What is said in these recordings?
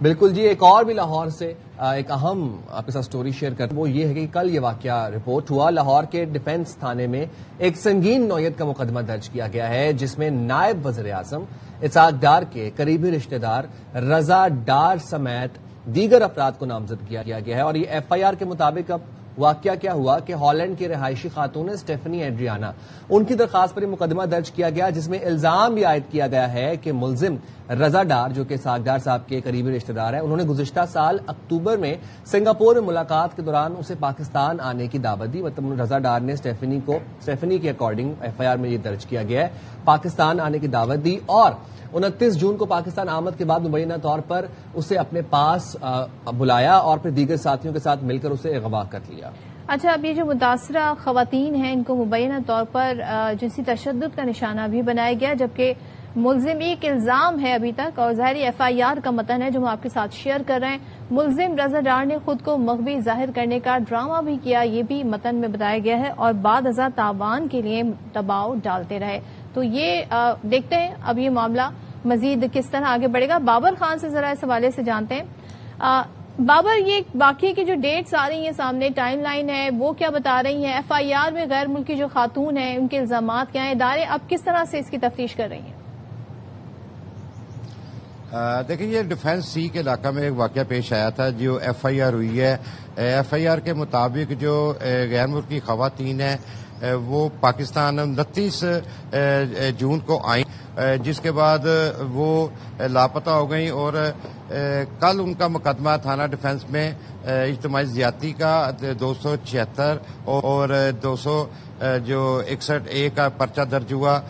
بالکل جی، ایک اور بھی لاہور سے ایک اہم آپ کے ساتھ سٹوری شیئر کرتے ہیں، وہ یہ ہے کہ کل یہ واقعہ رپورٹ ہوا۔ لاہور کے ڈیفنس تھانے میں ایک سنگین نوعیت کا مقدمہ درج کیا گیا ہے، جس میں نائب وزیر اعظم اسحاق ڈار کے قریبی رشتہ دار رضا ڈار سمیت دیگر افراد کو نامزد کیا گیا ہے۔ اور یہ ایف آئی آر کے مطابق اب واقعہ کیا ہوا کہ ہالینڈ کی رہائشی خاتون اسٹیفنی ایڈریانا، ان کی درخواست پر یہ مقدمہ درج کیا گیا، جس میں الزام بھی عائد کیا گیا ہے کہ ملزم رضا ڈار، جو کہ اسحاق ڈار صاحب کے قریبی رشتہ دار ہیں، انہوں نے گزشتہ سال اکتوبر میں سنگاپور میں ملاقات کے دوران اسے پاکستان آنے کی دعوت دی۔ مطلب رضا ڈار نے اسٹیفنی کے اکارڈنگ ایف آئی آر میں یہ درج کیا گیا ہے، پاکستان آنے کی دعوت دی اور 29 جون کو پاکستان آمد کے بعد مبینہ طور پر اسے اپنے پاس بلایا اور پھر دیگر ساتھیوں کے ساتھ مل کر اسے اغوا کر لیا۔ اچھا، اب یہ جو متاثرہ خواتین ہیں ان کو مبینہ طور پر جنسی تشدد کا نشانہ بھی بنایا گیا، جبکہ ملزم ایک الزام ہے ابھی تک، اور ظاہری ایف آئی آر کا متن ہے جو ہم آپ کے ساتھ شیئر کر رہے ہیں۔ ملزم رضا ڈار نے خود کو مغوی ظاہر کرنے کا ڈرامہ بھی کیا، یہ بھی متن میں بتایا گیا ہے، اور بعد ازاں تاوان کے لیے دباؤ ڈالتے رہے۔ تو یہ دیکھتے ہیں اب یہ معاملہ مزید کس طرح آگے بڑھے گا۔ بابر خان سے ذرا اس حوالے سے جانتے ہیں۔ بابر، یہ واقعے کی جو ڈیٹس آ رہی ہیں سامنے، ٹائم لائن ہے، وہ کیا بتا رہی ہیں؟ ایف آئی آر میں غیر ملکی جو خاتون ہیں ان کے الزامات کیا ہیں؟ ادارے اب کس طرح سے اس کی تفتیش کر رہی ہیں؟ دیکھیں، یہ ڈیفنس سی کے علاقہ میں ایک واقعہ پیش آیا تھا جو ایف آئی آر ہوئی ہے۔ ایف آئی آر کے مطابق جو غیر ملکی خواتین ہیں وہ پاکستان 29 جون کو آئیں، جس کے بعد وہ لاپتہ ہو گئیں، اور کل ان کا مقدمہ تھانہ ڈیفنس میں اجتماعی زیادتی کا 276 اور 261 کا پرچہ درج ہوا،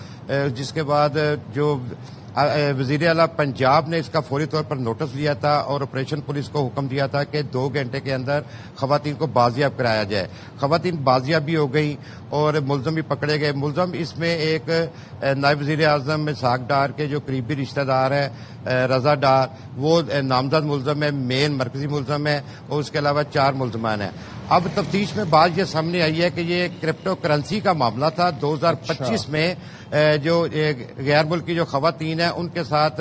جس کے بعد جو وزیر اعلیٰ پنجاب نے اس کا فوری طور پر نوٹس لیا تھا اور آپریشن پولیس کو حکم دیا تھا کہ 2 گھنٹے کے اندر خواتین کو بازیاب کرایا جائے۔ خواتین بازیاب بھی ہو گئی اور ملزم بھی پکڑے گئے۔ ملزم اس میں ایک نائب وزیر اعظم اسحاق ڈار کے جو قریبی رشتہ دار ہے رضا ڈار، وہ نامزد ملزم ہے، مین مرکزی ملزم ہے، اور اس کے علاوہ 4 ملزمان ہیں۔ اب تفتیش میں بات یہ سامنے آئی ہے کہ یہ کرپٹو کرنسی کا معاملہ تھا۔ 2025 میں جو غیر ملکی جو خواتین ہیں ان کے ساتھ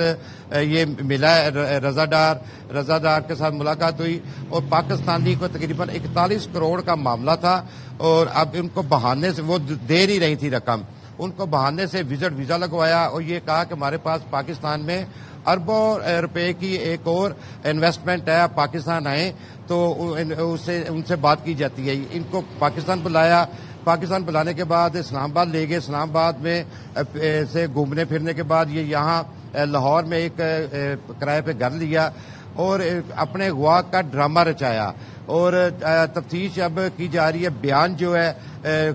یہ ملا رضا ڈار کے ساتھ ملاقات ہوئی، اور پاکستانی کو تقریباً 41 کروڑ کا معاملہ تھا، اور اب ان کو بہانے سے وہ دے نہیں رہی تھی رقم، ان کو بہانے سے ویزا لگوایا اور یہ کہا کہ ہمارے پاس پاکستان میں اربوں روپے کی ایک اور انویسٹمنٹ ہے، آپ پاکستان آئیں تو ان سے بات کی جاتی ہے۔ ان کو پاکستان بلایا، پاکستان بلانے کے بعد اسلام آباد لے گئے، اسلام آباد میں سے گھومنے پھرنے کے بعد یہ یہاں لاہور میں ایک کرائے پہ گھر لیا اور اپنے اغوا کا ڈرامہ رچایا، اور تفتیش اب کی جا رہی ہے۔ بیان جو ہے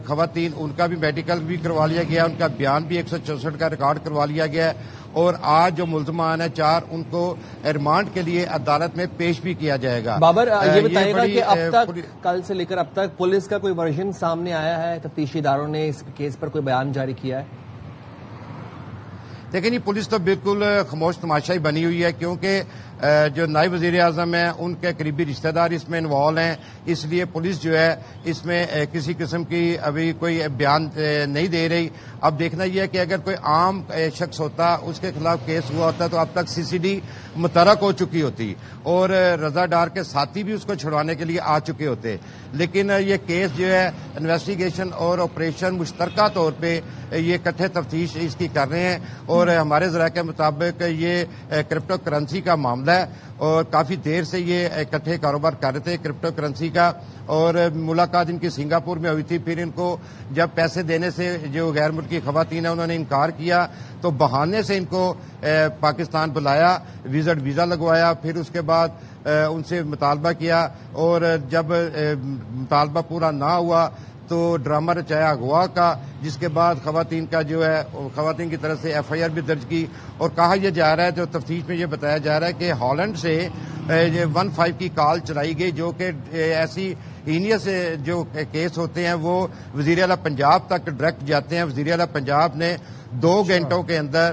خواتین ان کا بھی میڈیکل بھی کروا لیا گیا، ان کا بیان بھی 164 کا ریکارڈ کروا لیا گیا، اور آج جو ملزمان ہیں 4 ان کو ریمانڈ کے لیے عدالت میں پیش بھی کیا جائے گا۔ بابر، یہ بتائیے گا کہ اب تک کل سے لے کر اب تک پولیس کا کوئی ورژن سامنے آیا ہے؟ تفتیشی اداروں نے اس کیس پر کوئی بیان جاری کیا ہے؟ دیکھیں، پولیس تو بالکل خاموش تماشائی بنی ہوئی ہے، کیونکہ جو نائب وزیر اعظم ہیں ان کے قریبی رشتہ دار اس میں انوالو ہیں، اس لیے پولیس جو ہے اس میں کسی قسم کی ابھی کوئی بیان نہیں دے رہی۔ اب دیکھنا یہ ہے کہ اگر کوئی عام شخص ہوتا، اس کے خلاف کیس ہوا ہوتا تو اب تک سی سی ڈی متحرک ہو چکی ہوتی اور رضا ڈار کے ساتھی بھی اس کو چھڑوانے کے لیے آ چکے ہوتے، لیکن یہ کیس جو ہے انویسٹیگیشن اور آپریشن مشترکہ طور پہ یہ اکٹھے تفتیش اس کی کر رہے ہیں، اور ہمارے ذرائع کے مطابق یہ کرپٹو کرنسی کا معاملہ ہے، اور کافی دیر سے یہ اکٹھے کاروبار کر رہے تھے کرپٹو کرنسی کا، اور ملاقات ان کی سنگاپور میں ہوئی تھی۔ پھر ان کو جب پیسے دینے سے جو غیر ملکی خواتین ہیں انہوں نے انکار کیا تو بہانے سے ان کو پاکستان بلایا، ویزا لگوایا، پھر اس کے بعد ان سے مطالبہ کیا، اور جب مطالبہ پورا نہ ہوا تو ڈرامہ رچایا اغوا کا، جس کے بعد خواتین کا جو ہے خواتین کی طرف سے ایف آئی آر بھی درج کی، اور کہا یہ جا رہا ہے، جو تفتیش میں یہ بتایا جا رہا ہے کہ ہالینڈ سے 15 کی کال چلائی گئی، جو کہ ایسی ہینیس جو کیس ہوتے ہیں وہ وزیر اعلیٰ پنجاب تک ڈائریکٹ جاتے ہیں۔ وزیر اعلیٰ پنجاب نے 2 گھنٹوں کے اندر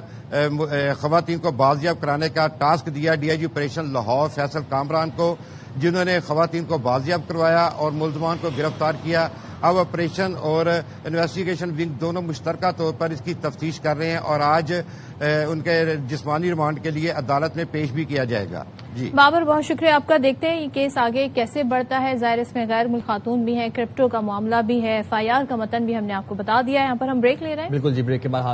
خواتین کو بازیاب کرانے کا ٹاسک دیا D I G operation Lahore Faisal Kamran کو، جنہوں نے خواتین کو بازیاب کروایا اور ملزمان کو گرفتار کیا۔ اب آپریشن اور انویسٹیگیشن ونگ دونوں مشترکہ طور پر اس کی تفتیش کر رہے ہیں، اور آج ان کے جسمانی ریمانڈ کے لیے عدالت میں پیش بھی کیا جائے گا۔ جی بابر، بہت شکریہ آپ کا. دیکھتے ہیں یہ کیس آگے کیسے بڑھتا ہے. ظاہر اس میں غیر ملک خاتون بھی ہیں، کرپٹو کا معاملہ بھی ہے، FIR کا متن بھی ہم نے آپ کو بتا دیا ہے. یہاں پر ہم بریک لے رہے ہیں. بالکل جی، بریک کے بعد حاضر